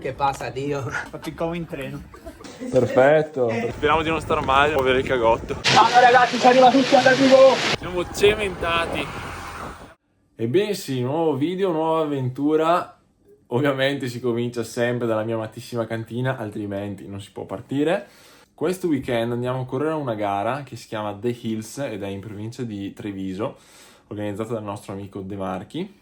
Che passa, Dio? Faticomo in treno. Perfetto. Speriamo di non star male, muovere il cagotto. Ciao ragazzi, ci arriva tutti all'arrivo. Siamo cementati. Ebbene sì, nuovo video, nuova avventura. Ovviamente si comincia sempre dalla mia amatissima cantina, altrimenti non si può partire. Questo weekend andiamo a correre una gara che si chiama The Hills ed è in provincia di Treviso, organizzata dal nostro amico De Marchi.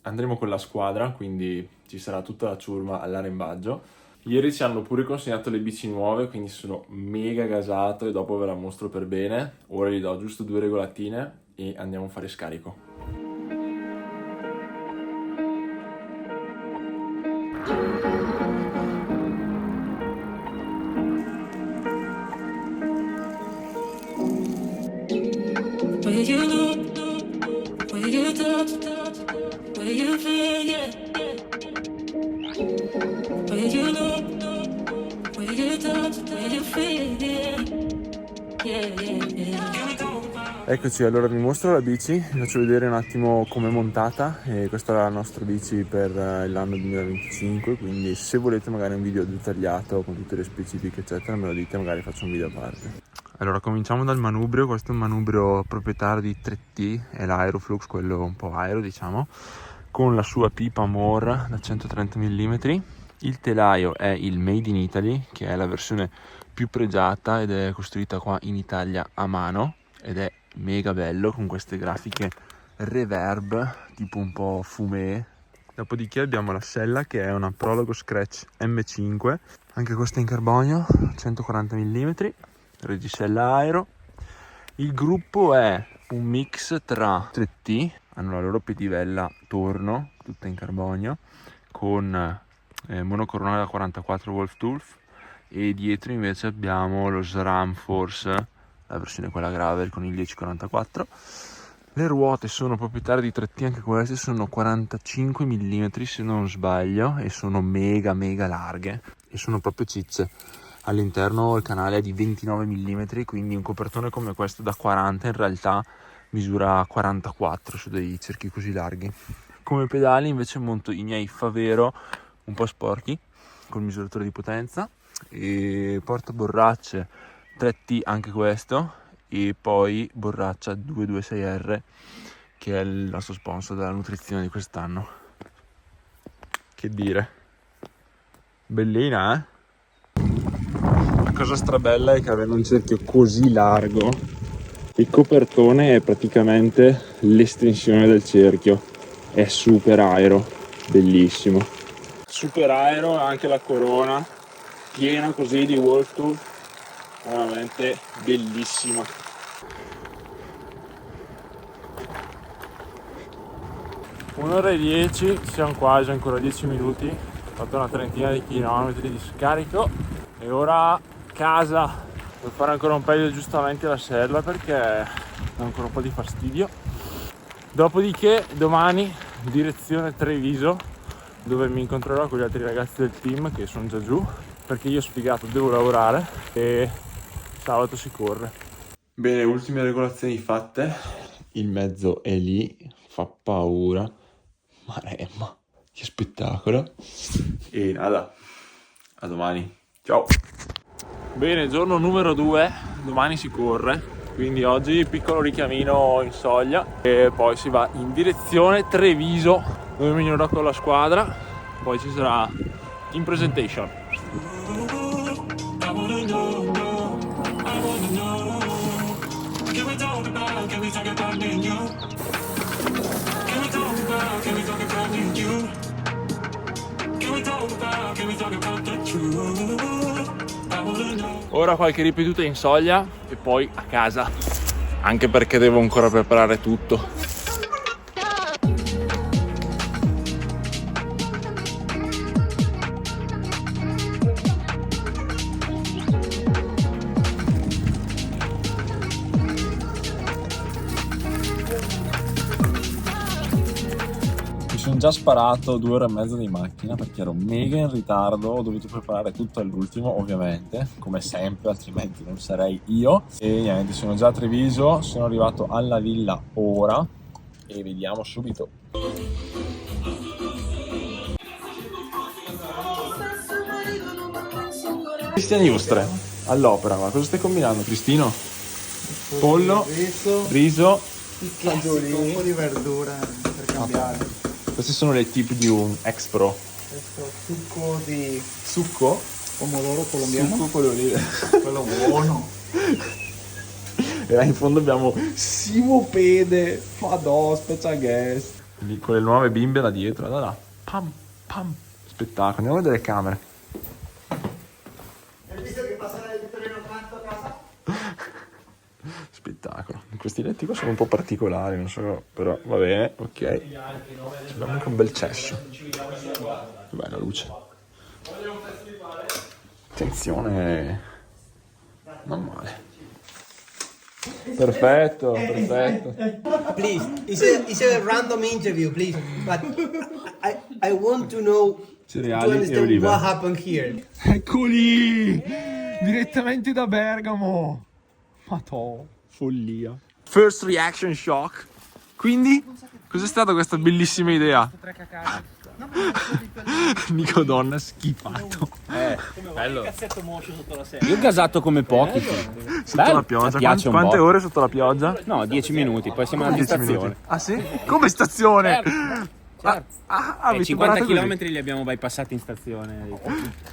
Andremo con la squadra, quindi ci sarà tutta la ciurma all'arrembaggio. Ieri ci hanno pure consegnato le bici nuove, quindi sono mega gasato e dopo ve la mostro per bene. Ora gli do giusto 2 regolatine e andiamo a fare scarico. Eccoci, allora vi mostro la bici, vi faccio vedere un attimo com'è montata. Questa è la nostra bici per l'anno 2025, quindi se volete magari un video dettagliato con tutte le specifiche eccetera me lo dite, magari faccio un video a parte. Allora cominciamo dal manubrio. Questo è un manubrio proprietario di 3T, è l'Aeroflux, quello un po' aero diciamo, con la sua pipa More da 130 mm. Il telaio è il Made in Italy, che è la versione più pregiata ed è costruita qua in Italia a mano ed è mega bello con queste grafiche reverb tipo un po' fumé. Dopodiché abbiamo la sella che è una Prologo Scratch M5, anche questa in carbonio 140 mm, regisella aero. Il gruppo è un mix tra 3T, hanno la loro pedivella torno tutta in carbonio con monocoronale da 44 Wolf Tooth, e dietro invece abbiamo lo SRAM Force, la versione quella gravel con il 1044. Le ruote sono proprietarie di 3T, anche queste sono 45 mm se non sbaglio e sono mega larghe e sono proprio cicce. All'interno il canale è di 29 mm, quindi un copertone come questo da 40 in realtà misura 44 su dei cerchi così larghi. Come pedali invece monto i miei Favero un po' sporchi col misuratore di potenza, e porta borracce 3T anche questo, e poi borraccia 226R che è il nostro sponsor della nutrizione di quest'anno. Che dire, bellina, La cosa strabella è che avendo un cerchio così largo il copertone è praticamente l'estensione del cerchio, è super aero, bellissimo, super aero. Anche la corona piena così di Wolf Tooth, veramente bellissima. Un'ora e 10, siamo quasi, ancora 10 minuti, ho fatto una trentina di chilometri di scarico e ora casa. Devo fare ancora un paio di aggiustamenti alla sella perché dà ancora un po' di fastidio. Dopodiché domani direzione Treviso, dove mi incontrerò con gli altri ragazzi del team che sono già giù, perché io sfigato devo lavorare e sabato si corre. Bene, ultime regolazioni fatte, il mezzo è lì, fa paura, maremma, che spettacolo. E nada, a domani, ciao. Bene, giorno numero 2, domani si corre, quindi oggi piccolo richiamino in soglia e poi si va in direzione Treviso, dove mi unirò con la squadra, poi ci sarà in presentation. Ora qualche ripetuta in soglia e poi a casa, anche perché devo ancora preparare tutto. Sono già sparato 2 ore e mezza di macchina perché ero mega in ritardo, ho dovuto preparare tutto all'ultimo ovviamente, come sempre, altrimenti non sarei io. E niente, sono già a Treviso, sono arrivato alla villa ora e vediamo subito. Cristian Iustre, all'opera. Ma cosa stai combinando, Cristino? Pollo, riso, fagiolini, un po' di verdura per cambiare. Questi sono le tip di un ex pro. Questo succo di Succo? pomodoro colombiano. Succo con le olive. Quello buono. E là in fondo abbiamo Simopede, Fadò, Special Guest. Lì con le nuove bimbe là dietro, là. Pam, pam. Spettacolo. Andiamo a vedere le camere. Hai visto che passerà il treno tanto a casa? Spettacolo. Questi letti qua sono un po' particolari, non so, però va bene, ok. Abbiamo anche un bel cesso. Che bella luce. Attenzione. Non male. Perfetto. Please, it's a random interview, please. But I want to know to Cereali e understand olive. what happened here. Eccoli! Direttamente da Bergamo. Madò, follia. First reaction shock. Quindi, cos'è stata questa bellissima idea? Nico Donna schifato. Bello. Cazzetto moscio sotto la sedia. Io ho gasato come pochi. Sotto la pioggia. Piace un Quante po'. ore sotto la pioggia? No, 10 minuti, poi siamo alla 10 stazione. minuti. Ah sì? Come stazione? Certo. Avete 50 imparato così? km li abbiamo bypassati in stazione.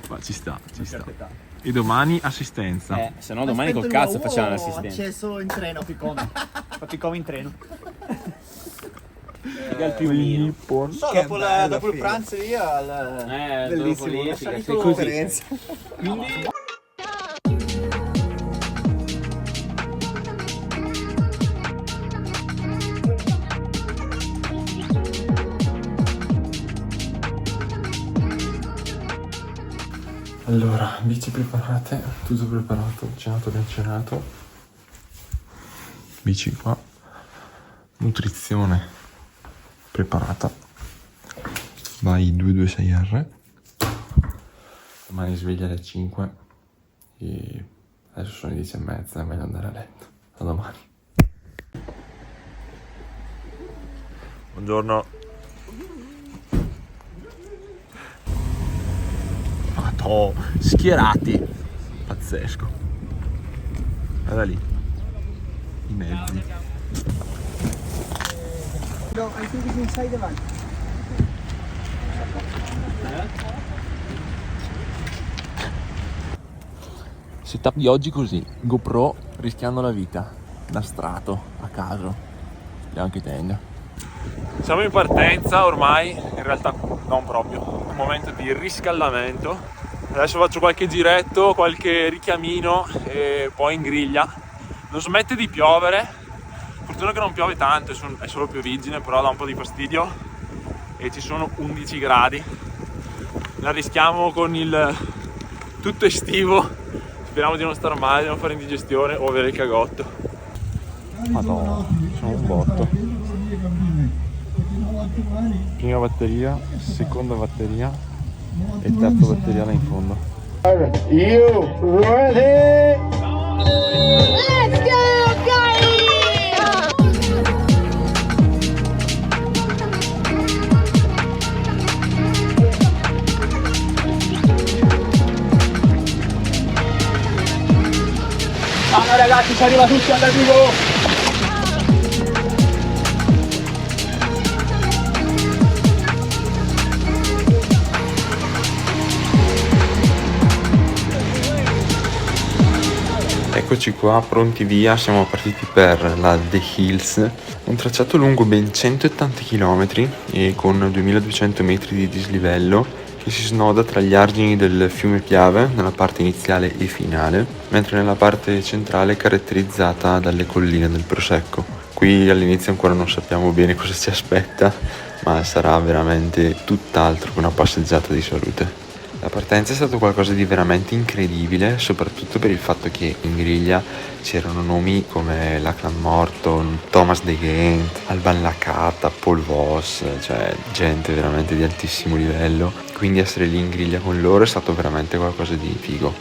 Ma ci sta. E domani assistenza. Se no domani col cazzo facciamo l'assistenza. Accesso in treno, Piccone. Piccone in treno. Al piumino. Nippon. Dopo il pranzo lì al Bellissimo. bellissimo. Sei così. Allora, bici preparate, tutto preparato, cenato, ben cenato. Bici qua. Nutrizione preparata. Vai 226R. Domani sveglia alle 5 e adesso sono le 10:30, è meglio andare a letto. A domani. Buongiorno. Madò, schierati. Pazzesco. Guarda lì. I mezzi. No, I think it's inside the van. Setup di oggi così, GoPro rischiando la vita, da strato, a caso, speriamo che tenga. Siamo in partenza ormai, in realtà non proprio, un momento di riscaldamento. Adesso faccio qualche giretto, qualche richiamino e poi in griglia. Non smette di piovere, fortuna che non piove tanto, è solo pioviggine, però dà un po' di fastidio e ci sono 11 gradi. La rischiamo con il tutto estivo. Speriamo di non star male, di non fare indigestione o avere il cagotto. Madonna, sono un botto. Prima batteria, seconda batteria e terza batteria là in fondo. You ready? Let's go, guys! Ciao ragazzi, ci arriva tutti all'arrivo! Eccoci qua, pronti via, siamo partiti per la The Hills, un tracciato lungo ben 180 km e con 2200 metri di dislivello che si snoda tra gli argini del fiume Piave nella parte iniziale e finale, mentre nella parte centrale è caratterizzata dalle colline del Prosecco. Qui all'inizio ancora non sappiamo bene cosa ci aspetta, ma sarà veramente tutt'altro che una passeggiata di salute. La partenza è stato qualcosa di veramente incredibile, soprattutto per il fatto che in griglia c'erano nomi come Lachlan Morton, Thomas De Ghent, Alban Lacata, Paul Voss, cioè gente veramente di altissimo livello. Quindi essere lì in griglia con loro è stato veramente qualcosa di figo.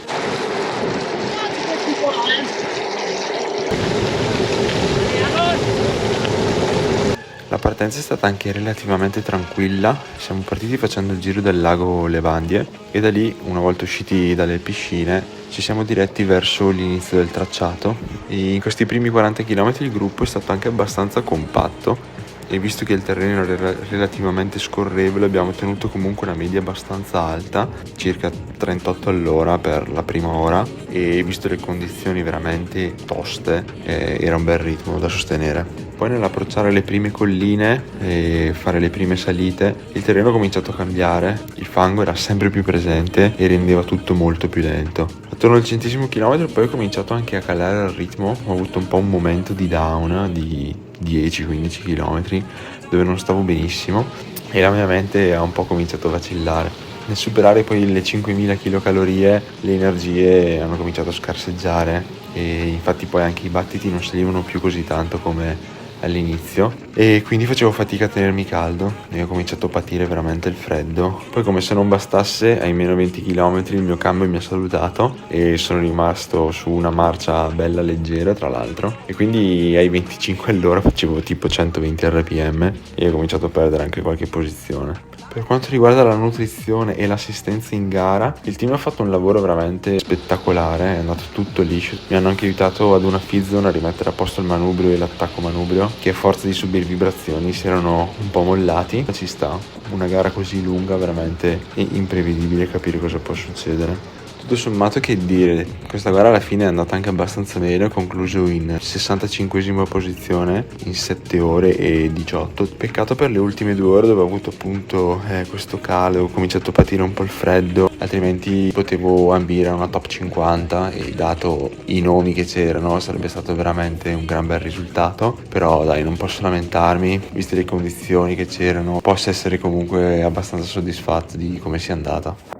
La La partenza è stata anche relativamente tranquilla, siamo partiti facendo il giro del lago Le Bandie e da lì, una volta usciti dalle piscine, ci siamo diretti verso l'inizio del tracciato. E in questi primi 40 km il gruppo è stato anche abbastanza compatto e visto che il terreno era relativamente scorrevole abbiamo tenuto comunque una media abbastanza alta, circa 38 all'ora per la prima ora, e visto le condizioni veramente toste era un bel ritmo da sostenere. Poi nell'approcciare le prime colline e fare le prime salite il terreno ha cominciato a cambiare, il fango era sempre più presente e rendeva tutto molto più lento. Attorno al 100° chilometro poi ho cominciato anche a calare il ritmo, ho avuto un po' un momento di down di 10-15 km dove non stavo benissimo e la mia mente ha un po' cominciato a vacillare. Nel superare poi le 5.000 kcal le energie hanno cominciato a scarseggiare e infatti poi anche i battiti non salivano più così tanto come all'inizio e quindi facevo fatica a tenermi caldo e ho cominciato a patire veramente il freddo. Poi come se non bastasse, ai meno 20 km il mio cambio mi ha salutato e sono rimasto su una marcia bella leggera tra l'altro e quindi ai 25 all'ora facevo tipo 120 rpm e ho cominciato a perdere anche qualche posizione. Per quanto riguarda la nutrizione e l'assistenza in gara, il team ha fatto un lavoro veramente spettacolare, è andato tutto liscio. Mi hanno anche aiutato ad una feedzone a rimettere a posto il manubrio e l'attacco manubrio, che a forza di subire vibrazioni si erano un po' mollati. Ci sta, una gara così lunga veramente è imprevedibile capire cosa può succedere. Tutto sommato che dire, questa gara alla fine è andata anche abbastanza bene, ho concluso in 65esima posizione in 7 ore e 18. Peccato per le ultime 2 ore dove ho avuto appunto questo calo, ho cominciato a patire un po' il freddo, altrimenti potevo ambire a una top 50 e dato i nomi che c'erano sarebbe stato veramente un gran bel risultato, però dai, non posso lamentarmi, viste le condizioni che c'erano, posso essere comunque abbastanza soddisfatto di come sia andata.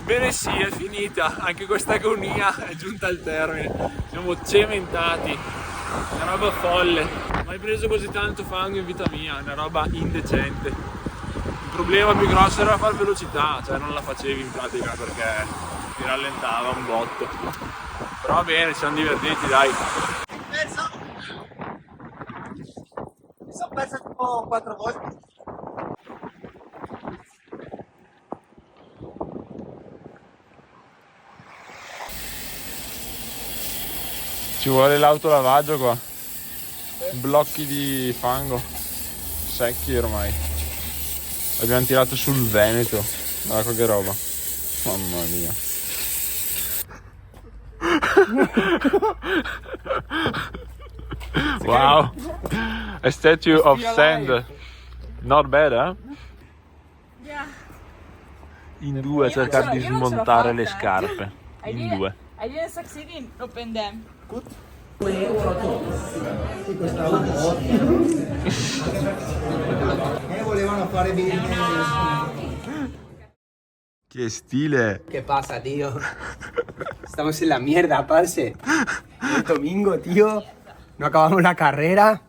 Bene sì, è finita, anche questa agonia è giunta al termine, siamo cementati, una roba folle, mai preso così tanto fango in vita mia, una roba indecente. Il problema più grosso era far velocità, cioè non la facevi in pratica perché ti rallentava un botto, però va bene, ci siamo divertiti dai. Mi sono perso tipo 4 volte. Ci vuole l'autolavaggio qua, blocchi di fango, secchi ormai. Abbiamo tirato sul Veneto, guarda che roba, mamma mia. Wow, a statue of sand, not bad, eh? Yeah. In due a cercare di smontare le scarpe, in due. I didn't succeed in open them. Volevano fare business. Che stile! ¿Qué pasa, tío? Estamos en la mierda, parce. El domingo, tío. No acabamos la carrera.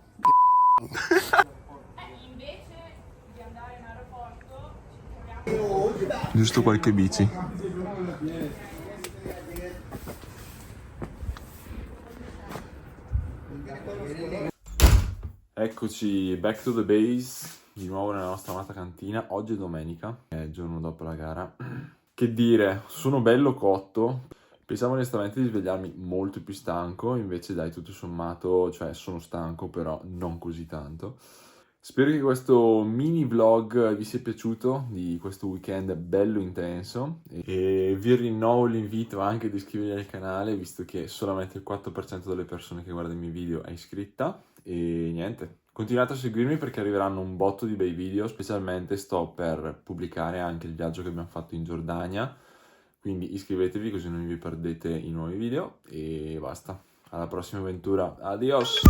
Giusto qualche bici. Eccoci, back to the base, di nuovo nella nostra amata cantina. Oggi è domenica, è il giorno dopo la gara. Che dire, sono bello cotto. Pensavo onestamente di svegliarmi molto più stanco, invece dai, tutto sommato, cioè sono stanco, però non così tanto. Spero che questo mini vlog vi sia piaciuto di questo weekend bello intenso e vi rinnovo l'invito anche di iscrivervi al canale, visto che solamente il 4% delle persone che guardano i miei video è iscritta. E niente, continuate a seguirmi perché arriveranno un botto di bei video, specialmente sto per pubblicare anche il viaggio che abbiamo fatto in Giordania, quindi iscrivetevi così non vi perdete i nuovi video e basta, alla prossima avventura, adios!